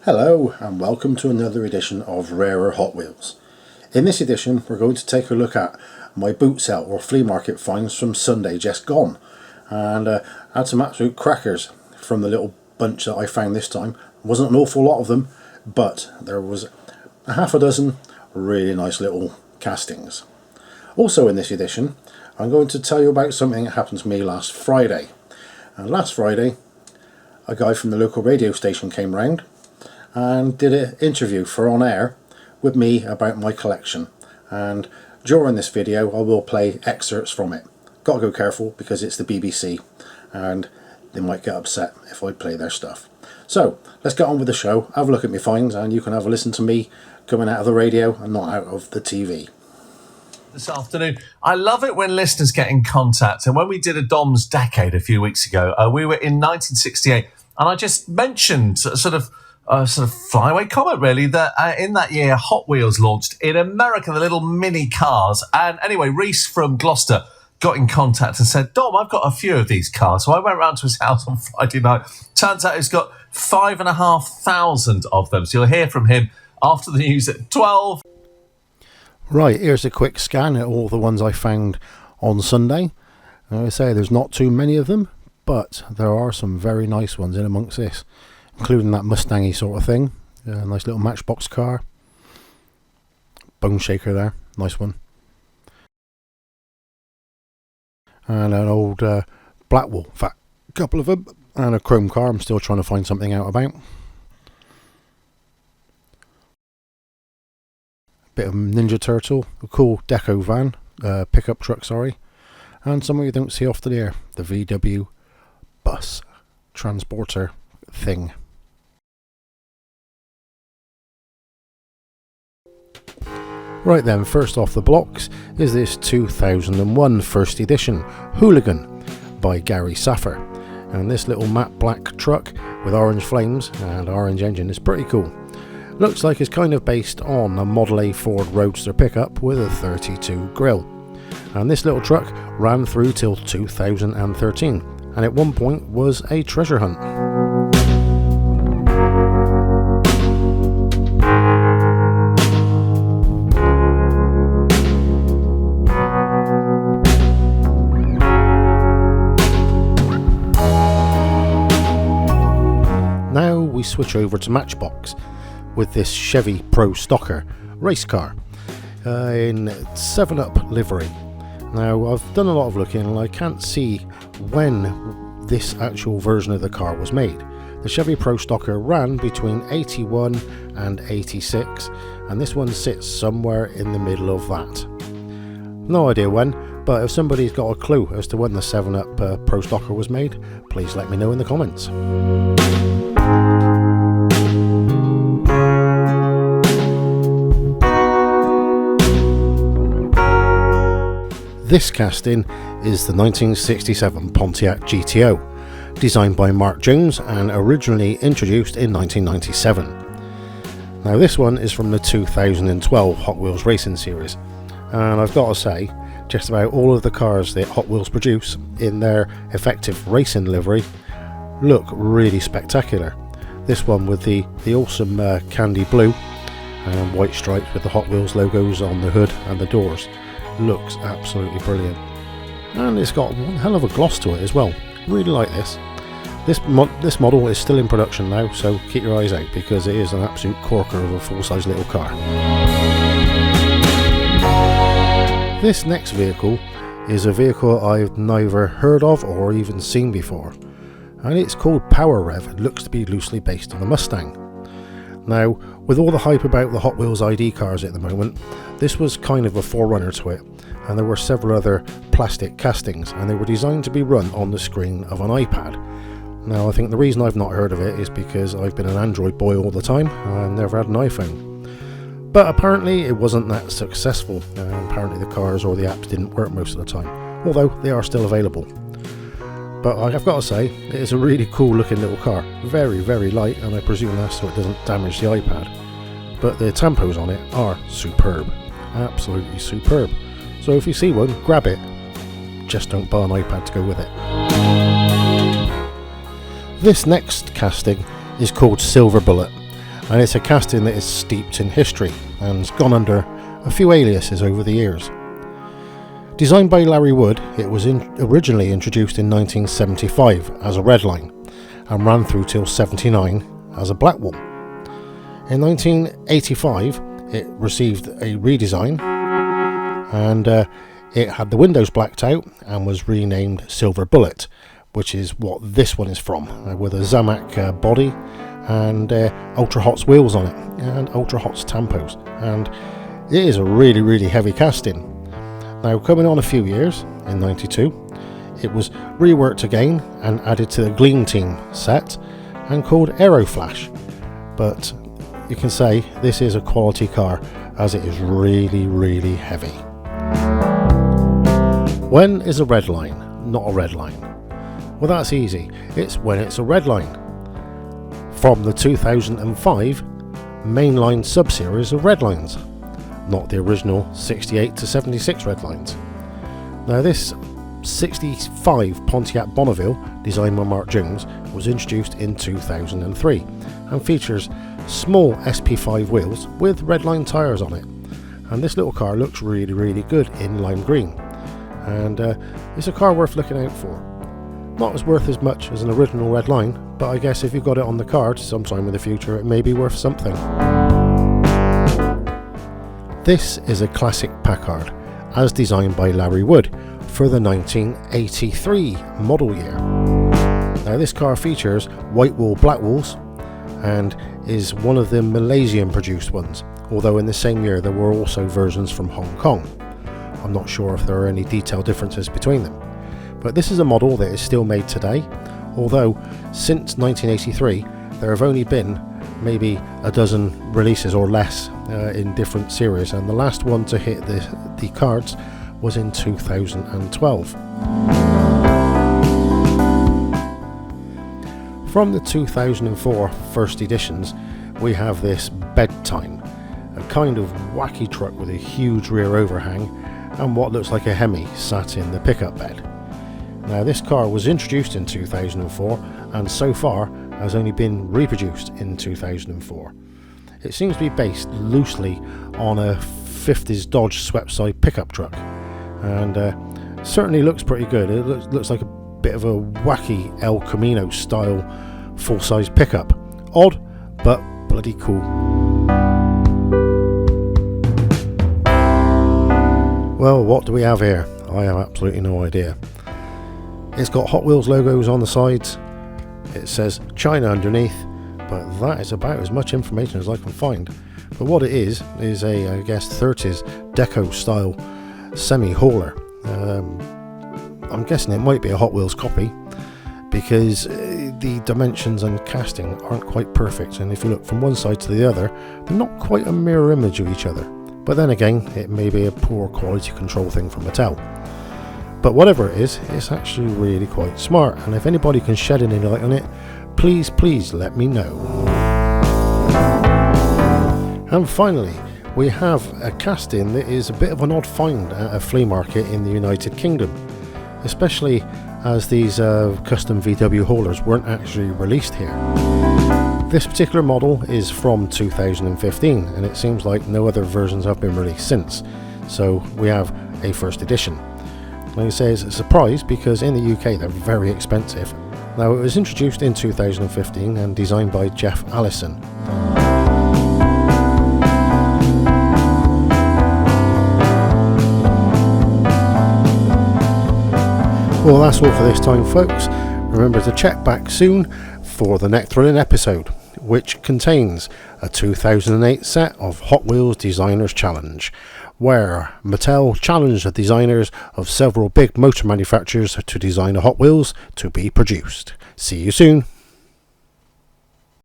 Hello and welcome to another edition of Rarer Hot Wheels. In this edition we're going to take a look at my boot sale or flea market finds from Sunday just gone, and had some absolute crackers from the little bunch that I found this time. Wasn't an awful lot of them, but there was a half a dozen really nice little castings. Also in this edition I'm going to tell you about something that happened to me last Friday. Last Friday a guy from the local radio station came round and did an interview for on air with me about my collection, and during this video I will play excerpts from it. Gotta go careful because it's the BBC and they might get upset if I play their stuff. So let's get on with the show, have a look at my finds, and you can have a listen to me coming out of the radio and not out of the TV. This afternoon, I love it when listeners get in contact, and when we did a Dom's Decade a few weeks ago, we were in 1968, and I just mentioned sort of flyaway comment really that in that year Hot Wheels launched in America, the little mini cars. And anyway, Reese from Gloucester got in contact and said, Dom, I've got a few of these cars. So I went round to his house on Friday night. Turns out he's got 5,500 of them. So you'll hear from him after the news at 12. Right, here's a quick scan at all the ones I found on Sunday. I say there's not too many of them, but there are some very nice ones in amongst this, including that Mustang-y sort of thing. A nice little Matchbox car. Bone shaker there, nice one. And an old Blackwall, in fact, a couple of them. And a chrome car I'm still trying to find something out about. Bit of Ninja Turtle, a cool deco van, pickup truck, sorry. And something you don't see often here, the VW bus transporter thing. Right then, first off the blocks is this 2001 first edition Hooligan by Gary Saffer. And this little matte black truck with orange flames and orange engine is pretty cool. Looks like it's kind of based on a Model A Ford Roadster pickup with a 32 grille. And this little truck ran through till 2013 and at one point was a treasure hunt. Now we switch over to Matchbox with this Chevy Pro Stocker race car in 7-Up livery. Now I've done a lot of looking and I can't see when this actual version of the car was made. The Chevy Pro Stocker ran between 81 and 86, and this one sits somewhere in the middle of that. No idea when, but if somebody's got a clue as to when the 7-Up Pro Stocker was made, please let me know in the comments. This casting is the 1967 Pontiac GTO, designed by Mark Jones and originally introduced in 1997. Now this one is from the 2012 Hot Wheels Racing Series, and I've got to say, just about all of the cars that Hot Wheels produce in their effective racing livery look really spectacular. This one with the awesome candy blue and white stripes with the Hot Wheels logos on the hood and the doors looks absolutely brilliant, and it's got one hell of a gloss to it as well. Really like this. This model is still in production now, so keep your eyes out because it is an absolute corker of a full-size little car. This next vehicle is a vehicle I've neither heard of or even seen before, and it's called Power Rev. It looks to be loosely based on the Mustang. Now, with all the hype about the Hot Wheels ID cars at the moment, this was kind of a forerunner to it, and there were several other plastic castings, and they were designed to be run on the screen of an iPad. Now, I think the reason I've not heard of it is because I've been an Android boy all the time and never had an iPhone. But apparently it wasn't that successful, and apparently the cars or the apps didn't work most of the time, although they are still available. But I've got to say, it is a really cool looking little car. Very, very light, and I presume that's so it doesn't damage the iPad. But the tampos on it are superb. Absolutely superb. So if you see one, grab it. Just don't buy an iPad to go with it. This next casting is called Silver Bullet, and it's a casting that is steeped in history and has gone under a few aliases over the years. Designed by Larry Wood, it was originally introduced in 1975 as a Redline and ran through till 79 as a Blackwall. In 1985 it received a redesign, and it had the windows blacked out and was renamed Silver Bullet, which is what this one is from, with a Zamac body and Ultra Hots wheels on it and Ultra Hots tampos, and it is a really heavy casting. Now, coming on a few years, in 92, it was reworked again and added to the Gleam Team set and called Aeroflash. But you can say this is a quality car, as it is really heavy. When is a Redline not a Redline? Well, that's easy. It's when it's a Redline. From the 2005 mainline sub-series of Redlines, not the original 68 to 76 Redlines. Now, this 65 Pontiac Bonneville, designed by Mark Jones, was introduced in 2003 and features small SP5 wheels with Redline tyres on it. And this little car looks really good in lime green, and it's a car worth looking out for. Not as worth as much as an original Redline, but I guess if you've got it on the card sometime in the future, it may be worth something. This is a classic Packard, as designed by Larry Wood for the 1983 model year. Now, this car features white wall black walls and is one of the Malaysian produced ones, although in the same year there were also versions from Hong Kong. I'm not sure if there are any detailed differences between them, but this is a model that is still made today, although since 1983 there have only been maybe a dozen releases or less in different series, and the last one to hit the cards was in 2012. From the 2004 first editions, we have this Bedtime, a kind of wacky truck with a huge rear overhang and what looks like a Hemi sat in the pickup bed. Now, this car was introduced in 2004 and so far has only been reproduced in 2004. It seems to be based loosely on a 50s Dodge swept-side pickup truck, and certainly looks pretty good. It looks like a bit of a wacky El Camino style full-size pickup. Odd, but bloody cool. Well, what do we have here? I have absolutely no idea. It's got Hot Wheels logos on the sides. It says China underneath, but that is about as much information as I can find. But what it is a, I guess, 30s deco style semi-hauler. I'm guessing it might be a Hot Wheels copy, because the dimensions and casting aren't quite perfect, and if you look from one side to the other, they're not quite a mirror image of each other. But then again, it may be a poor quality control thing from Mattel. But whatever it is, it's actually really quite smart, and if anybody can shed any light on it, please let me know. And finally, we have a casting that is a bit of an odd find at a flea market in the United Kingdom, especially as these custom VW haulers weren't actually released here. This particular model is from 2015, and it seems like no other versions have been released since, so we have a first edition. Like I say, it's a surprise because in the UK they're very expensive. Now, it was introduced in 2015 and designed by Jeff Allison. Well, that's all for this time, folks. Remember to check back soon for the next thrilling episode, which contains a 2008 set of Hot Wheels Designers Challenge, where Mattel challenged the designers of several big motor manufacturers to design a Hot Wheels to be produced. See you soon.